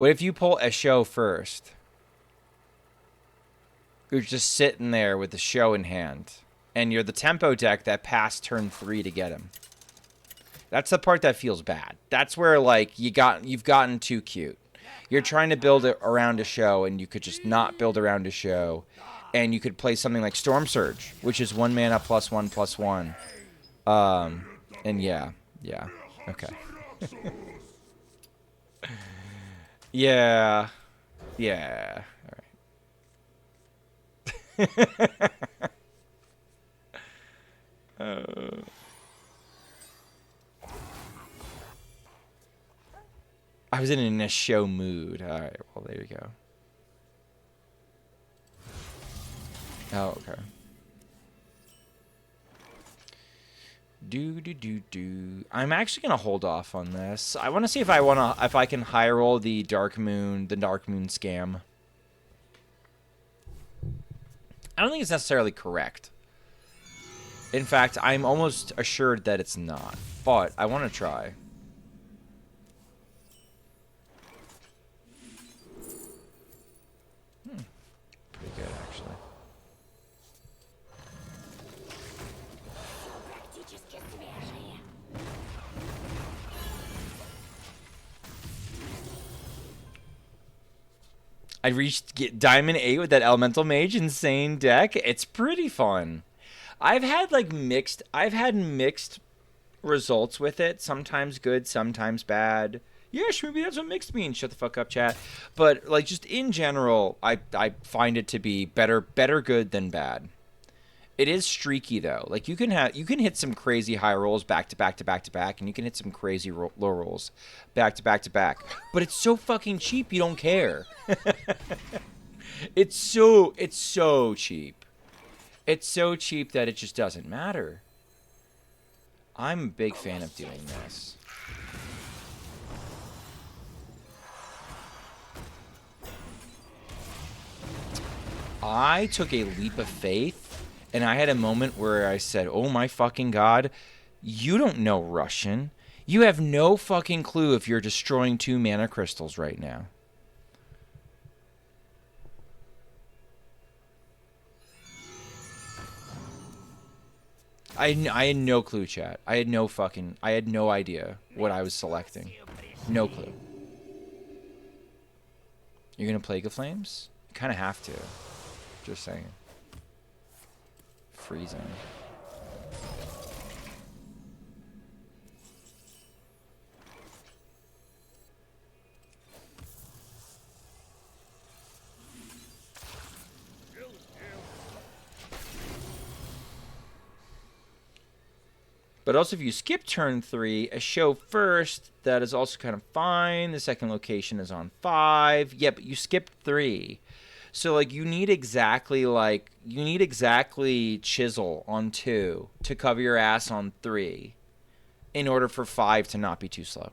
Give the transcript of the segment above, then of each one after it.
What if you pull a show first? You're just sitting there with the show in hand, and you're the tempo deck that passed turn 3 to get him. That's the part that feels bad. That's where like you've gotten too cute. You're trying to build it around a show, and you could just not build around a show, and you could play something like Storm Surge, which is 1 mana +1/+1. And yeah, okay, yeah. All right. I was in a show mood. All right, well there you go. Oh, okay. I'm actually gonna hold off on this. I want to see if I can high roll the Dark Moon scam. I don't think it's necessarily correct. In fact, I'm almost assured that it's not. But I want to try. Pretty good, actually. I reached Diamond 8 with that Elemental Mage insane deck. It's pretty fun. I've had mixed results with it. Sometimes good, sometimes bad. Yeah, maybe that's what mixed means. Shut the fuck up, chat. But like just in general, I find it to be better good than bad. It is streaky though. Like you can hit some crazy high rolls back to back to back to back, and you can hit some crazy low rolls back to back to back. But it's so fucking cheap, you don't care. It's so cheap. It's so cheap that it just doesn't matter. I'm a big fan of doing this. I took a leap of faith, and I had a moment where I said, oh my fucking god, you don't know Russian. You have no fucking clue if you're destroying 2 mana crystals right now. I had no clue, chat. I had no idea what I was selecting. No clue. You're gonna Plague of Flames? You kind of have to. Just saying. Freezing. But also, if you skip turn 3, a show first, that is also kind of fine. The second location is on 5. Yeah, but you skipped 3. So, like, you need exactly Chisel on 2 to cover your ass on 3 in order for 5 to not be too slow.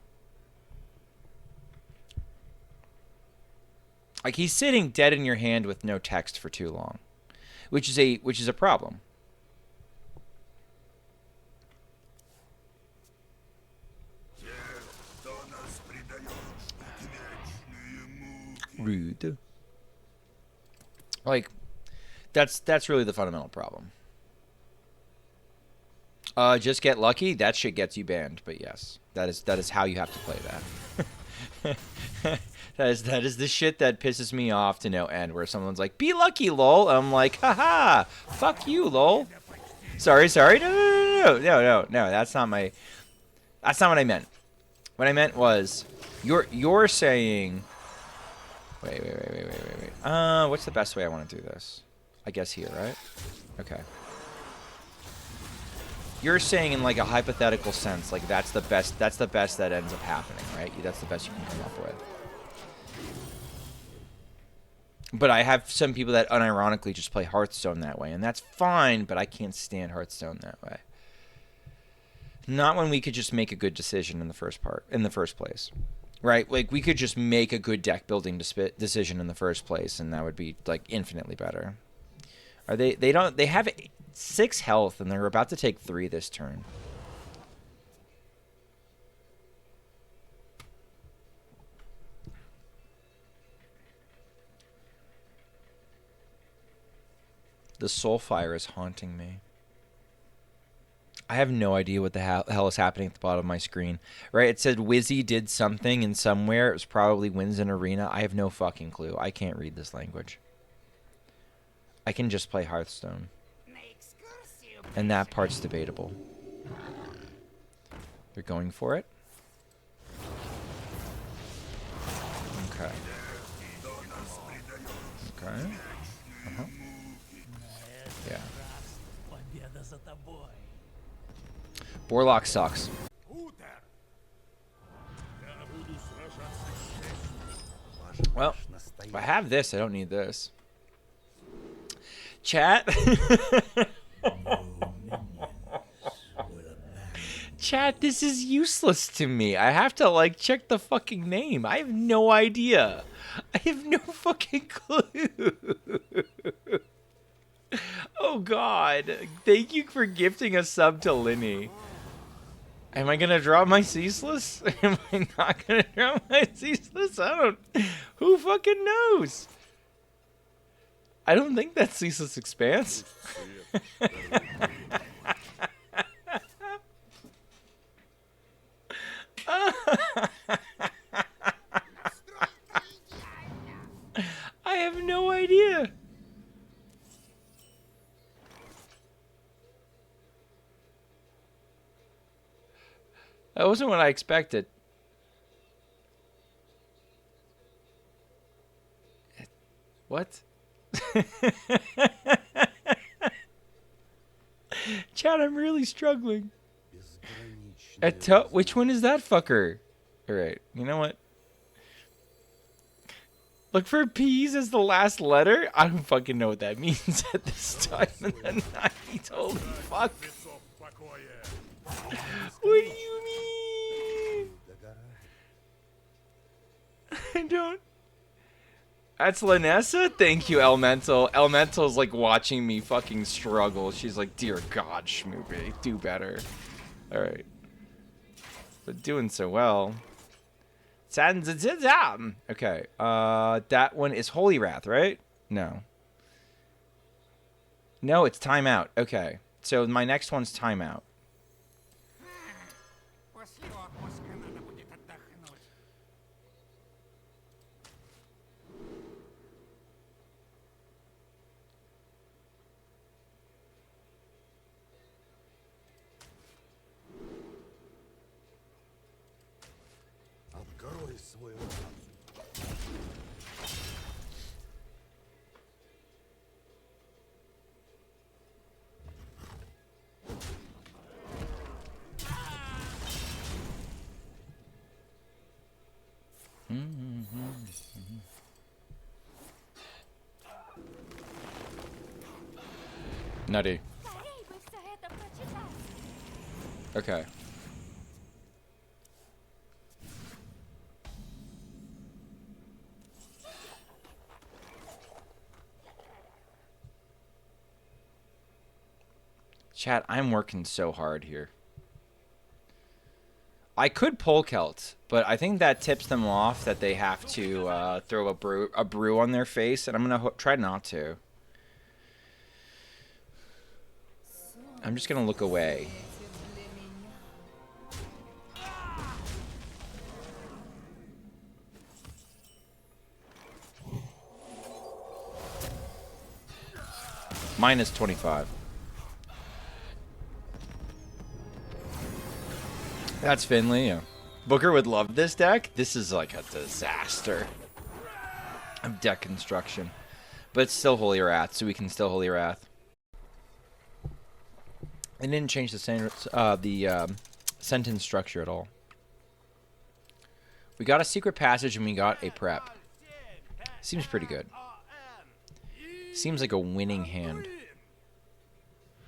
Like, he's sitting dead in your hand with no text for too long, which is a problem. Rude. Like, that's really the fundamental problem. Just get lucky. That shit gets you banned. But yes, that is how you have to play that. that is the shit that pisses me off to no end. Where someone's like, "Be lucky, lol." I'm like, "Haha, fuck you, lol." Sorry. No. That's not what I meant. What I meant was, you're saying. Wait. What's the best way I want to do this? I guess here, right? Okay. You're saying in like a hypothetical sense, like that's the best that ends up happening, right? That's the best you can come up with. But I have some people that unironically just play Hearthstone that way, and that's fine, but I can't stand Hearthstone that way. Not when we could just make a good decision in the first place. Right? Like, we could just make a good deck building decision in the first place, and that would be, like, infinitely better. They have 6 health, and they're about to take 3 this turn. The soul fire is haunting me. I have no idea what the hell is happening at the bottom of my screen. Right? It said Wizzy did something in somewhere. It was probably wins an arena. I have no fucking clue. I can't read this language. I can just play Hearthstone. And that part's debatable. They're going for it. Okay. Okay. Uh-huh. Yeah. Warlock sucks. Well, if I have this, I don't need this. Chat. Chat, this is useless to me. I have to, like, check the fucking name. I have no idea. I have no fucking clue. Oh, God. Thank you for gifting a sub to Linny. Am I going to draw my Ceaseless? Am I not going to draw my Ceaseless? I don't... Who fucking knows? I don't think that's Ceaseless Expanse. I have no idea. That wasn't what I expected. What? Chad, I'm really struggling. Which one is that fucker? Alright, you know what? Look for P's as the last letter? I don't fucking know what that means at this time of the night. Holy fuck. What do you mean? I don't... That's Lanessa? Thank you, Elemental. Elemental's like watching me fucking struggle. She's like, dear God, Schmoopy, do better. Alright. But doing so well. Okay. That one is Holy Wrath, right? No. No, it's Timeout. Okay. So my next one's Timeout. Nutty. Okay. Chat, I'm working so hard here. I could pull Celt, but I think that tips them off that they have to throw a brew on their face, and I'm gonna try not to. I'm just gonna look away. Minus 25. That's Finley, yeah. Booker would love this deck. This is like a disaster of deck construction. But it's still Holy Wrath, so we can still Holy Wrath. It didn't change the sentence structure at all. We got a secret passage and we got a prep. Seems pretty good. Seems like a winning hand.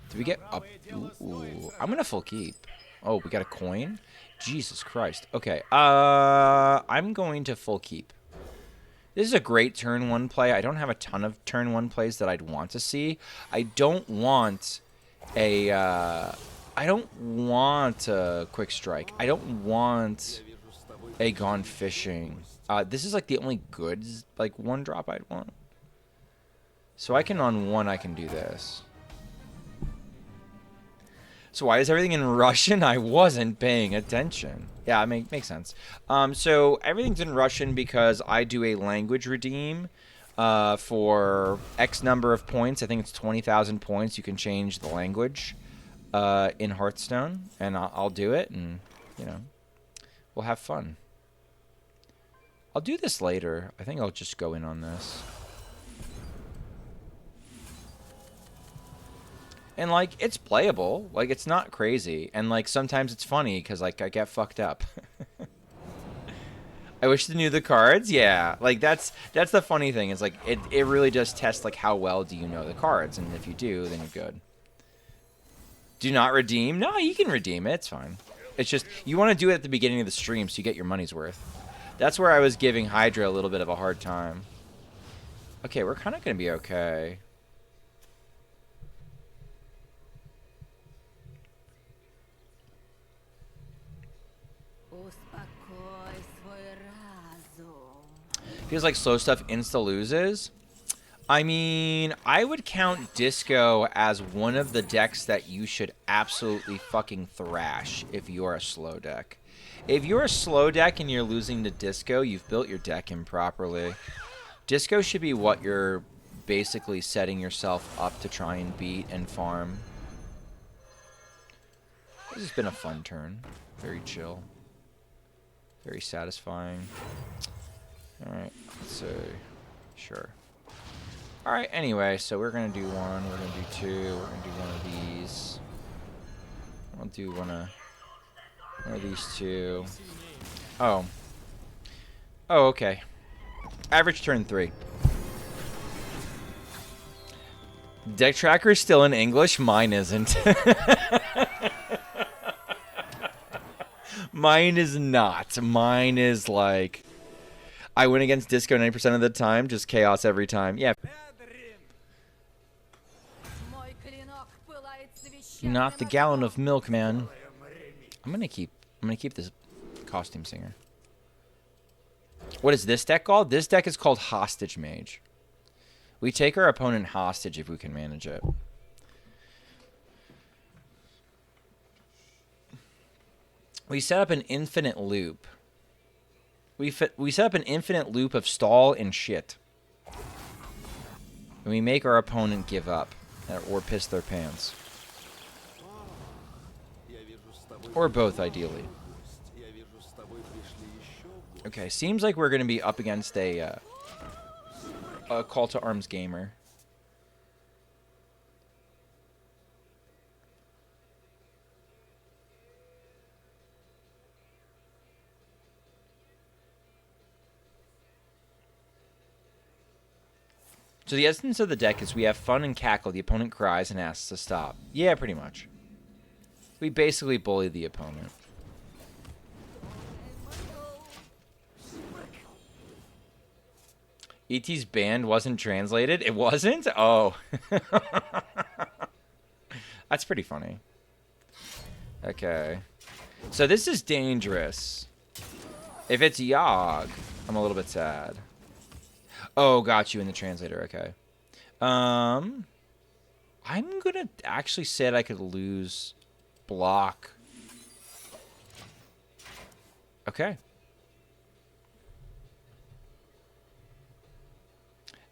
Did we get up? Ooh, I'm gonna full keep. Oh, we got a coin? Jesus Christ. Okay, I'm going to full keep. This is a great turn 1 play. I don't have a ton of turn 1 plays that I'd want to see. I don't want a quick strike. I don't want a gone fishing. This is like the only good like 1-drop I'd want. So I can, on one, I can do this. So why is everything in Russian? I wasn't paying attention. Yeah, makes sense. So everything's in Russian because I do a language redeem for X number of points. I think it's 20,000 points. You can change the language in Hearthstone, and I'll do it, and, you know, we'll have fun. I'll do this later. I think I'll just go in on this. And, like, it's playable. Like, it's not crazy. And, like, sometimes it's funny because, like, I get fucked up. I wish they knew the cards. Yeah. Like, that's the funny thing. Is, like, it really does test, like, how well do you know the cards. And if you do, then you're good. Do not redeem? No, you can redeem it. It's fine. It's just, you want to do it at the beginning of the stream so you get your money's worth. That's where I was giving Hydra a little bit of a hard time. Okay, we're kind of going to be okay. Feels like slow stuff insta loses. I mean, I would count Disco as one of the decks that you should absolutely fucking thrash if you're a slow deck. If you're a slow deck and you're losing to Disco, you've built your deck improperly. Disco should be what you're basically setting yourself up to try and beat and farm. This has been a fun turn. Very chill. Very satisfying. Alright, let's see. Sure. Alright, anyway, so we're going to do one, we're going to do two, we're going to do one of these. I'll do one of these two. Oh. Oh, okay. Average turn 3. Deck tracker is still in English? Mine isn't. Mine is not. Mine is like... I win against Disco 90% of the time, just chaos every time. Yeah. Not the gallon of milk, man. I'm gonna keep this costume singer. What is this deck called? This deck is called Hostage Mage. We take our opponent hostage if we can manage it. We set up an infinite loop. We set up an infinite loop of stall and shit. And we make our opponent give up. Or piss their pants. Or both, ideally. Okay, seems like we're going to be up against a Call to Arms gamer. So the essence of the deck is we have fun and cackle. The opponent cries and asks to stop. Yeah, pretty much. We basically bully the opponent. E.T.'s band wasn't translated? It wasn't? Oh. That's pretty funny. Okay. So this is dangerous. If it's Yogg, I'm a little bit sad. Oh, got you in the translator. Okay. I'm gonna actually say that I could lose block. Okay.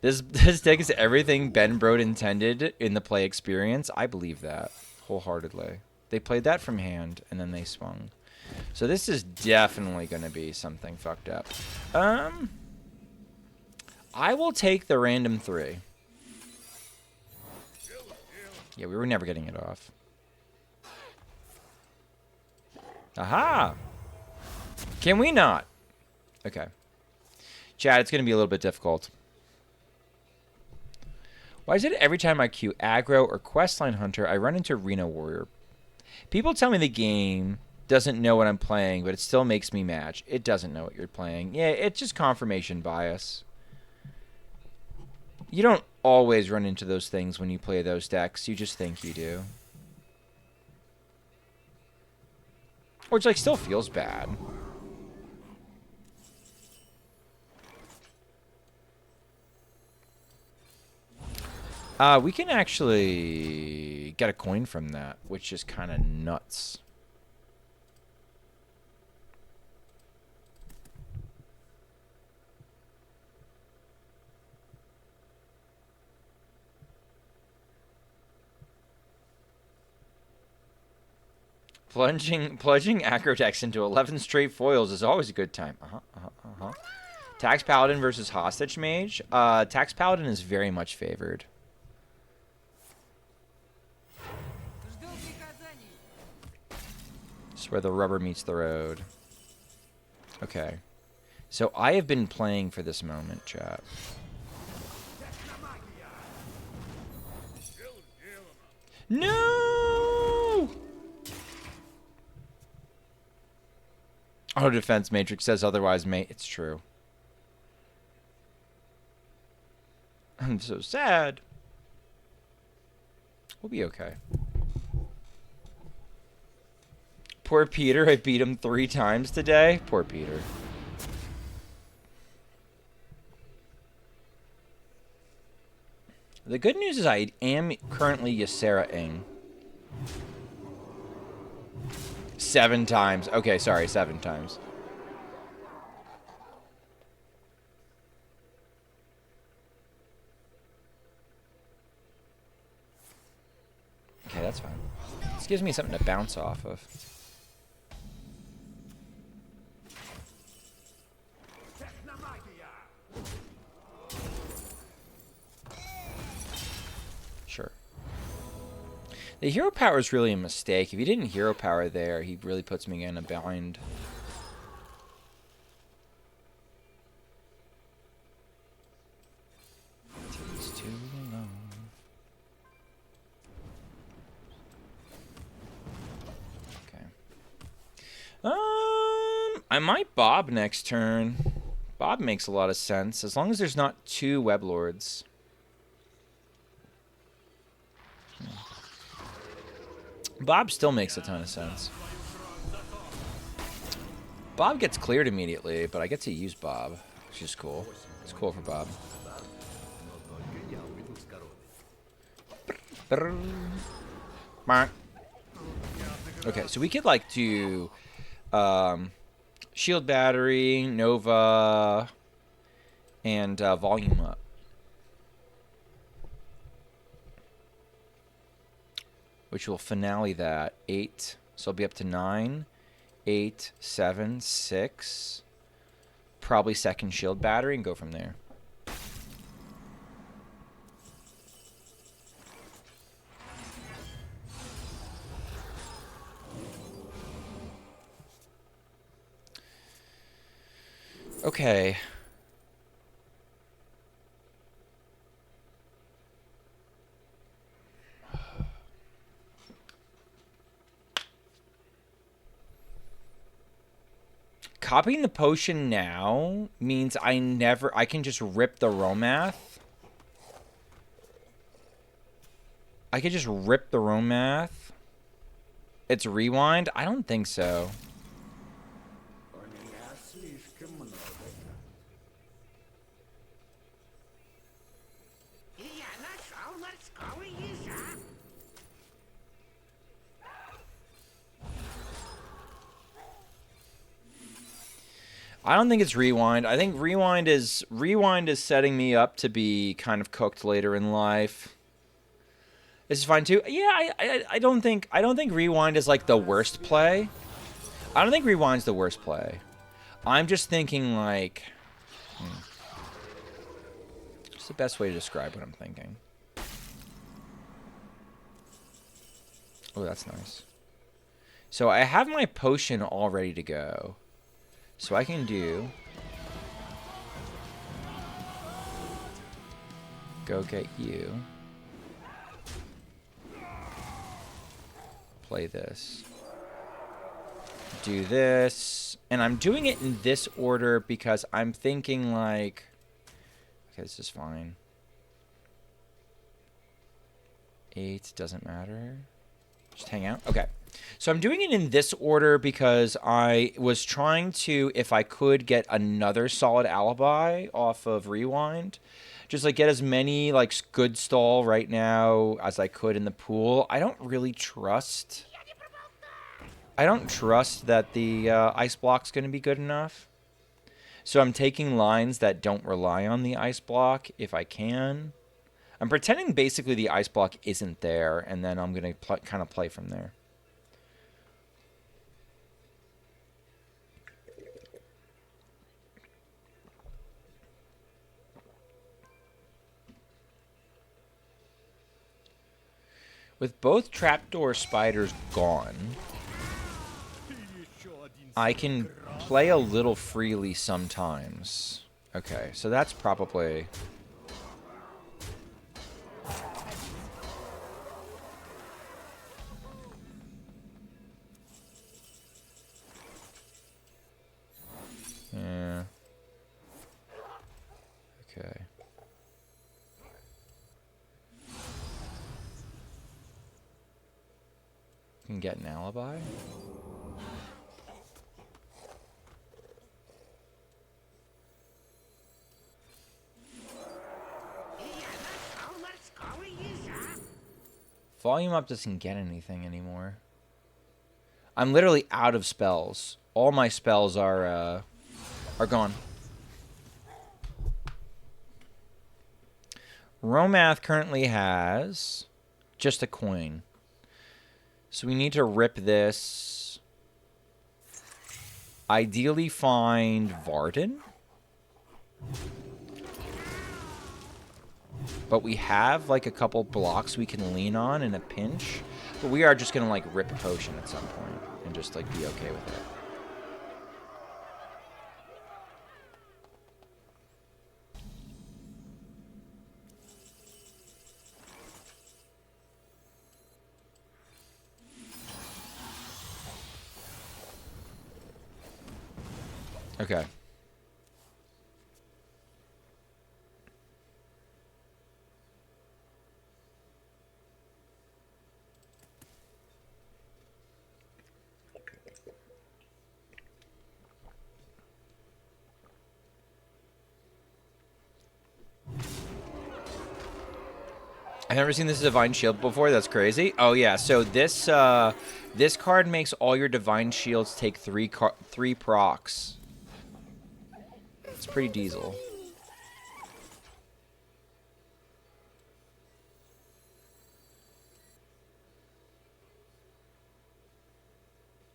This deck is everything Ben Brode intended in the play experience. I believe that wholeheartedly. They played that from hand and then they swung. So this is definitely going to be something fucked up. I will take the random 3. Yeah, we were never getting it off. Aha! Can we not? Okay. Chad, it's going to be a little bit difficult. Why is it every time I queue aggro or questline hunter, I run into Reno Warrior? People tell me the game doesn't know what I'm playing, but it still makes me match. It doesn't know what you're playing. Yeah, it's just confirmation bias. You don't always run into those things when you play those decks. You just think you do. Which, like, still feels bad. We can actually get a coin from that, which is kind of nuts. Plunging Acrotex into 11 straight foils is always a good time. Tax Paladin versus Hostage Mage. Tax Paladin is very much favored. It's where the rubber meets the road. Okay. So I have been playing for this moment, chat. No! Auto Defense Matrix says otherwise, mate. It's true. I'm so sad. We'll be okay. Poor Peter. I beat him 3 times today. Poor Peter. The good news is I am currently Ysera-ing. 7 times. Okay, sorry, 7 times. Okay, that's fine. This gives me something to bounce off of. Sure. The hero power is really a mistake. If he didn't hero power there, he really puts me in a bind. Takes too long. Okay. I might Bob next turn. Bob makes a lot of sense, as long as there's not 2 Weblords. Bob still makes a ton of sense. Bob gets cleared immediately, but I get to use Bob, which is cool. It's cool for Bob. Okay, so we could like do Shield Battery, Nova, and Volume Up. Which will finale that 8. So I'll be up to 9, 8, 7, 6. Probably second Shield Battery and go from there. Okay. Copying the potion now means I can just rip the Romath. I could just rip the Romath. It's rewind? I don't think so. I don't think it's rewind. I think rewind is setting me up to be kind of cooked later in life. This is fine too. Yeah, I don't think rewind is like the worst play. I don't think rewind's the worst play. I'm just thinking like what's the best way to describe what I'm thinking? Oh, that's nice. So I have my potion all ready to go. So I can do... Go get you. Play this. Do this. And I'm doing it in this order because I'm thinking like... Okay, this is fine. 8 doesn't matter. Just hang out. Okay. So I'm doing it in this order because I was trying to, if I could, get another solid alibi off of Rewind. Just like get as many like good stall right now as I could in the pool. I don't trust that the ice block's going to be good enough. So I'm taking lines that don't rely on the ice block if I can. I'm pretending basically the ice block isn't there, and then I'm going to kind of play from there. With both trapdoor spiders gone, I can play a little freely sometimes. Okay, so that's probably... Yeah. Okay. Can get an alibi? Volume up doesn't get anything anymore. I'm literally out of spells. All my spells are gone. Romath currently has just a coin. So we need to rip this. Ideally find Varden. But we have like a couple blocks we can lean on in a pinch. But we are just going to like rip a potion at some point and just like be okay with it. Okay. I've never seen this Divine Shield before. That's crazy. Oh, yeah. So this this card makes all your Divine Shields take three procs. It's pretty diesel.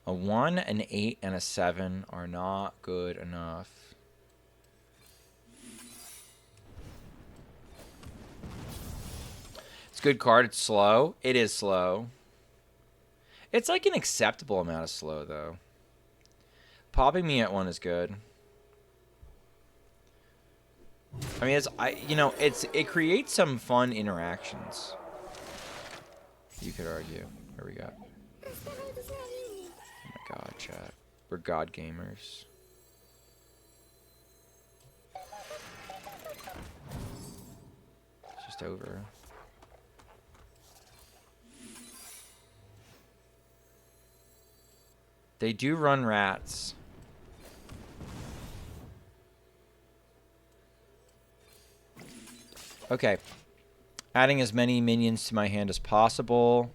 A 1, an 8, and a 7 are not good enough. It's a good card. It's slow. It is slow. It's like an acceptable amount of slow, though. Popping me at 1 is good. I mean, it creates some fun interactions. You could argue. What we got? Oh my god, chat. We're god gamers. It's just over. They do run rats. Okay. Adding as many minions to my hand as possible.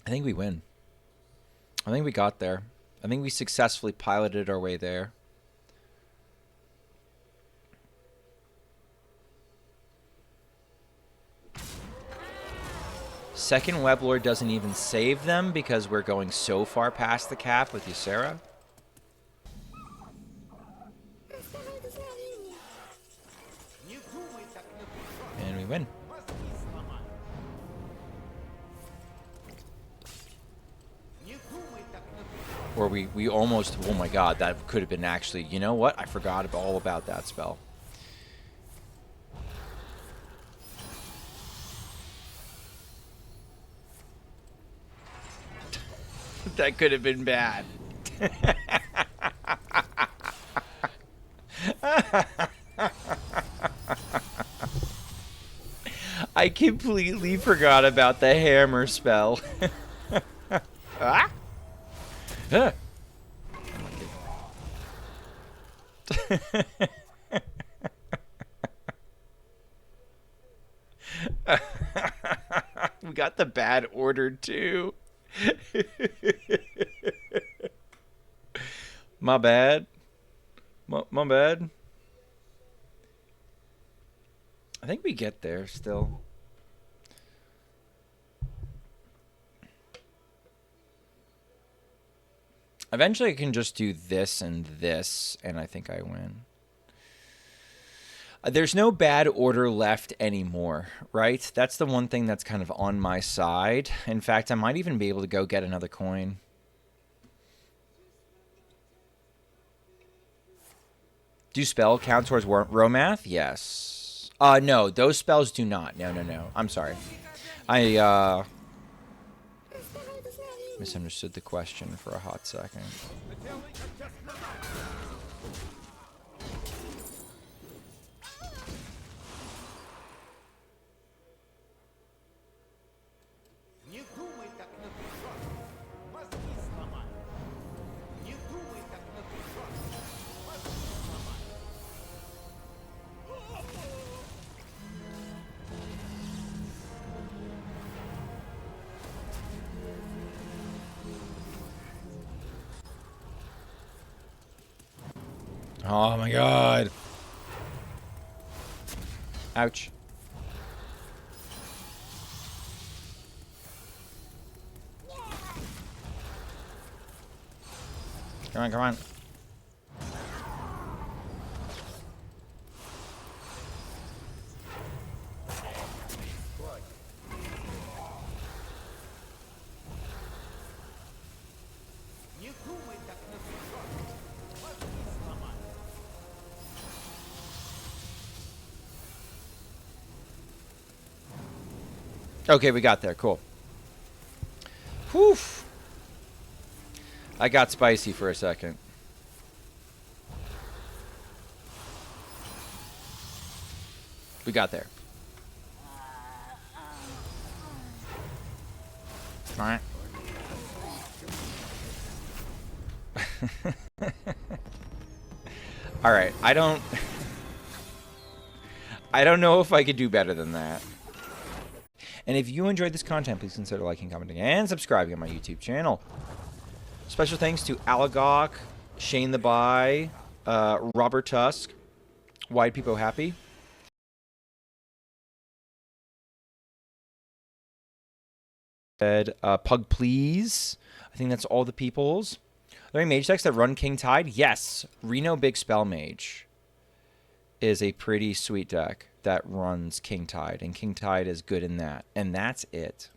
I think we win. I think we got there. I think we successfully piloted our way there. Second Weblord doesn't even save them because we're going so far past the cap with Ysera. And we win. Or we almost, oh my god, that could have been actually, you know what? I forgot all about that spell. That could have been bad. completely forgot about the hammer spell. Ah? Huh. We got the bad order too. My bad. My bad. I think we get there still. Eventually I can just do this, and I think I win. There's no bad order left anymore, right? That's the one thing that's kind of on my side. In fact, I might even be able to go get another coin. Do spell count towards Romath? Yes. No, those spells do not. No. I'm sorry. I misunderstood the question for a hot second. Oh my god. Ouch. Come on. Okay, we got there. Cool. Whew. I got spicy for a second. We got there. All right. All right. I don't know if I could do better than that. And if you enjoyed this content, please consider liking, commenting, and subscribing on my YouTube channel. Special thanks to Alagok, Shane the Bye, Robert Tusk, Wide People Happy. Pug Please. I think that's all the peoples. Are there any mage decks that run King Tide? Yes. Reno Big Spell Mage is a pretty sweet deck that runs King Tide, and King Tide is good in that. And that's it.